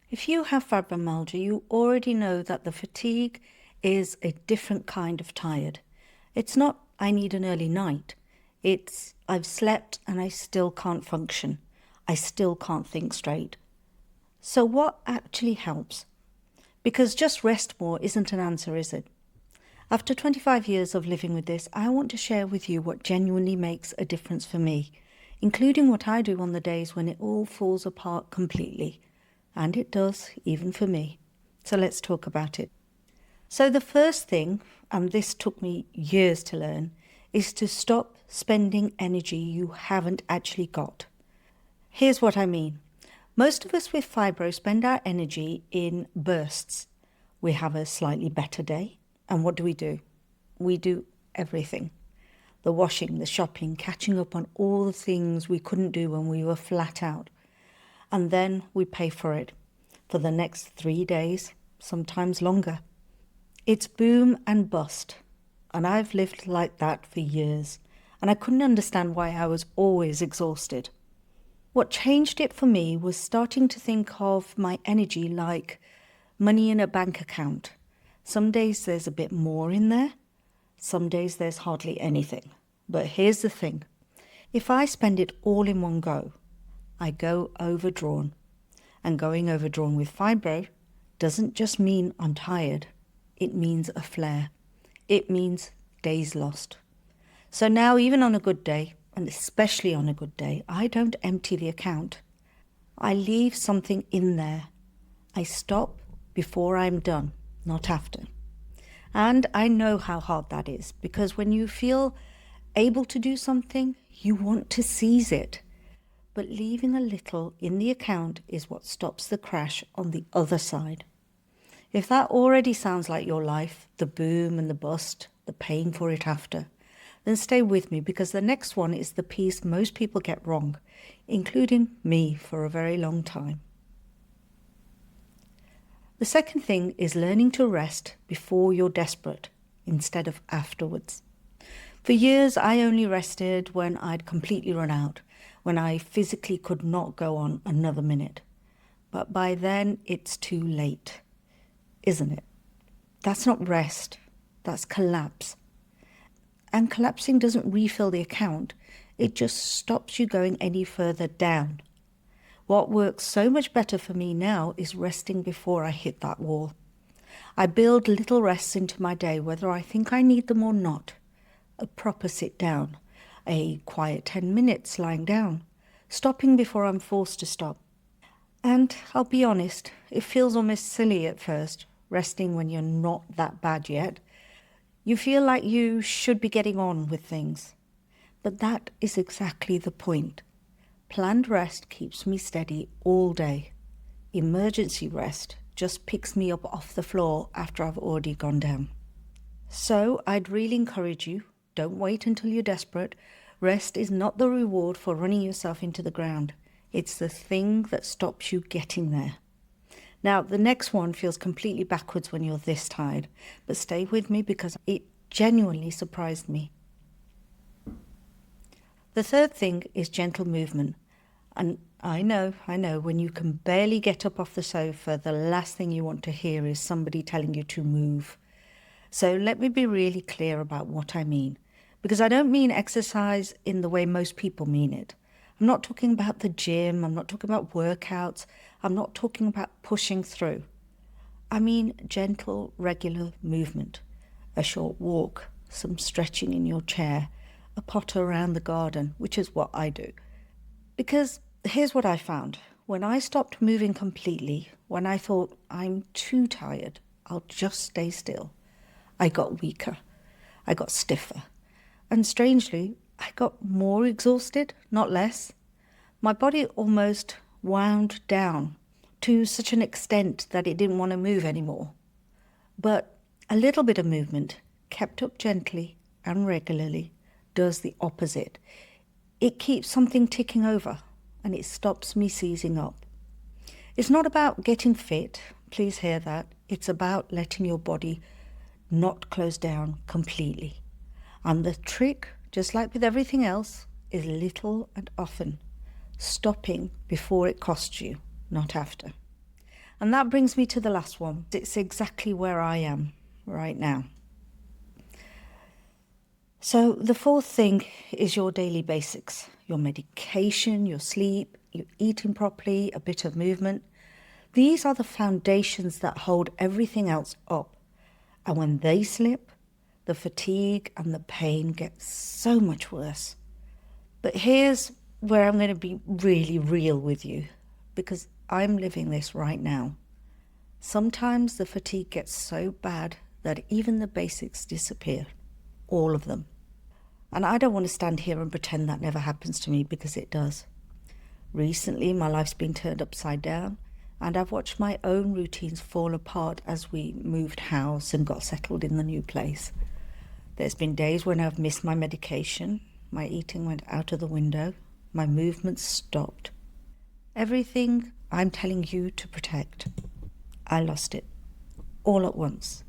If you have fibromyalgia, you already know that the fatigue is a different kind of tired. It's not, I need an early night. It's, I've slept and I still can't function. I still can't think straight. So what actually helps? Because just rest more isn't an answer, is it? After 25 years of living with this, I want to share with you what genuinely makes a difference for me, including what I do on the days when it all falls apart completely. And it does, even for me. So let's talk about it. So the first thing, and this took me years to learn, is to stop spending energy you haven't actually got. Here's what I mean. Most of us with fibro spend our energy in bursts. We have a slightly better day, and what do? We do everything. The washing, the shopping, catching up on all the things we couldn't do when we were flat out. And then we pay for it for the next 3 days, sometimes longer. It's boom and bust, and I've lived like that for years, and I couldn't understand why I was always exhausted. What changed it for me was starting to think of my energy like money in a bank account. Some days there's a bit more in there, some days there's hardly anything. But here's the thing, if I spend it all in one go, I go overdrawn. And going overdrawn with fibro doesn't just mean I'm tired. It means a flare. It means days lost. So now, even on a good day, and especially on a good day, I don't empty the account. I leave something in there. I stop before I'm done, not after. And I know how hard that is, because when you feel able to do something, you want to seize it. But leaving a little in the account is what stops the crash on the other side. If that already sounds like your life, the boom and the bust, the paying for it after, then stay with me, because the next one is the piece most people get wrong, including me for a very long time. The second thing is learning to rest before you're desperate instead of afterwards. For years, I only rested when I'd completely run out, when I physically could not go on another minute. But by then, it's too late, isn't it? That's not rest, that's collapse. And collapsing doesn't refill the account, it just stops you going any further down. What works so much better for me now is resting before I hit that wall. I build little rests into my day, whether I think I need them or not. A proper sit down, a quiet 10 minutes lying down, stopping before I'm forced to stop. And I'll be honest, it feels almost silly at first, resting when you're not that bad yet. You feel like you should be getting on with things. But that is exactly the point. Planned rest keeps me steady all day. Emergency rest just picks me up off the floor after I've already gone down. So I'd really encourage you, don't wait until you're desperate. Rest is not the reward for running yourself into the ground. It's the thing that stops you getting there. Now, the next one feels completely backwards when you're this tired, but stay with me because it genuinely surprised me. The third thing is gentle movement. And I know, when you can barely get up off the sofa, the last thing you want to hear is somebody telling you to move. So let me be really clear about what I mean, because I don't mean exercise in the way most people mean it. I'm not talking about the gym, I'm not talking about workouts, I'm not talking about pushing through. I mean gentle, regular movement. A short walk, some stretching in your chair, a potter around the garden, which is what I do. Because here's what I found. When I stopped moving completely, when I thought I'm too tired, I'll just stay still, I got weaker, I got stiffer. And strangely, I got more exhausted, not less. My body almost wound down to such an extent that it didn't want to move anymore. But a little bit of movement, kept up gently and regularly, does the opposite. It keeps something ticking over, and it stops me seizing up. It's not about getting fit, please hear that. It's about letting your body not close down completely. And the trick, just like with everything else, is little and often, stopping before it costs you, not after. And that brings me to the last one. It's exactly where I am right now. So the fourth thing is your daily basics, your medication, your sleep, your eating properly, a bit of movement. These are the foundations that hold everything else up. And when they slip, the fatigue and the pain get so much worse. But here's where I'm going to be really real with you, because I'm living this right now. Sometimes the fatigue gets so bad that even the basics disappear, all of them. And I don't want to stand here and pretend that never happens to me, because it does. Recently, my life's been turned upside down, and I've watched my own routines fall apart as we moved house and got settled in the new place. There's been days when I've missed my medication, my eating went out of the window, my movements stopped. Everything I'm telling you to protect, I lost it, all at once.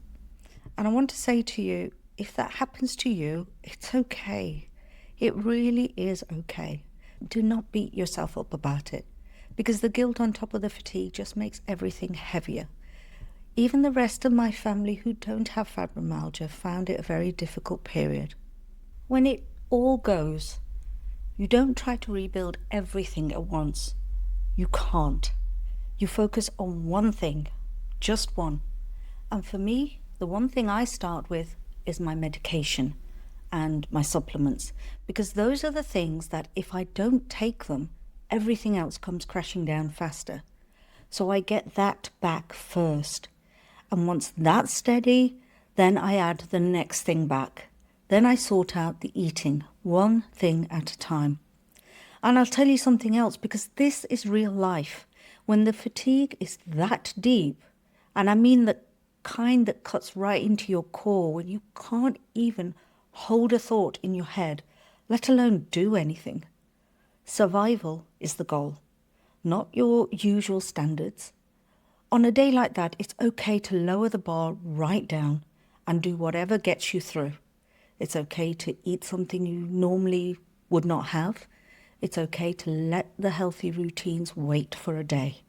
And I want to say to you, if that happens to you, it's okay. It really is okay. Do not beat yourself up about it, because the guilt on top of the fatigue just makes everything heavier. Even the rest of my family who don't have fibromyalgia found it a very difficult period. When it all goes, you don't try to rebuild everything at once. You can't. You focus on one thing, just one. And for me, the one thing I start with is my medication and my supplements, because those are the things that if I don't take them, everything else comes crashing down faster. So I get that back first. And once that's steady, then I add the next thing back. Then I sort out the eating, one thing at a time. And I'll tell you something else, because this is real life. When the fatigue is that deep, and I mean the kind that cuts right into your core, when you can't even hold a thought in your head, let alone do anything. Survival is the goal, not your usual standards. On a day like that, it's okay to lower the bar right down and do whatever gets you through. It's okay to eat something you normally would not have. It's okay to let the healthy routines wait for a day,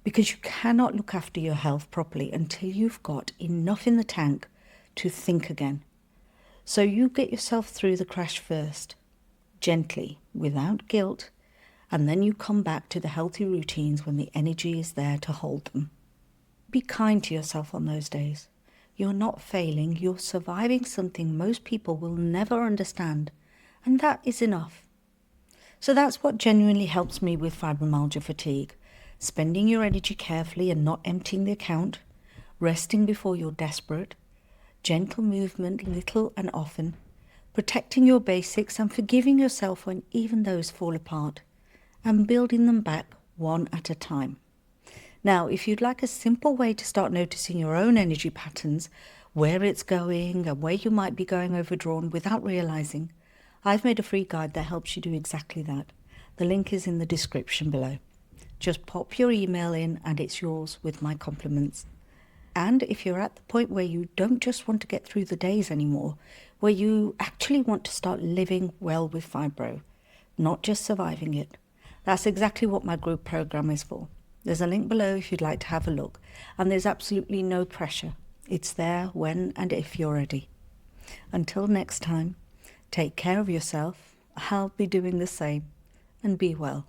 because you cannot look after your health properly until you've got enough in the tank to think again. So you get yourself through the crash first, gently, without guilt, and then you come back to the healthy routines when the energy is there to hold them. Be kind to yourself on those days. You're not failing, you're surviving something most people will never understand, and that is enough. So that's what genuinely helps me with fibromyalgia fatigue. Spending your energy carefully and not emptying the account, resting before you're desperate, gentle movement little and often, protecting your basics and forgiving yourself when even those fall apart, and building them back one at a time. Now, if you'd like a simple way to start noticing your own energy patterns, where it's going and where you might be going overdrawn without realizing, I've made a free guide that helps you do exactly that. The link is in the description below. Just pop your email in and it's yours with my compliments. And if you're at the point where you don't just want to get through the days anymore, where you actually want to start living well with fibro, not just surviving it, that's exactly what my group program is for. There's a link below if you'd like to have a look, and there's absolutely no pressure. It's there when and if you're ready. Until next time, take care of yourself. I'll be doing the same, and be well.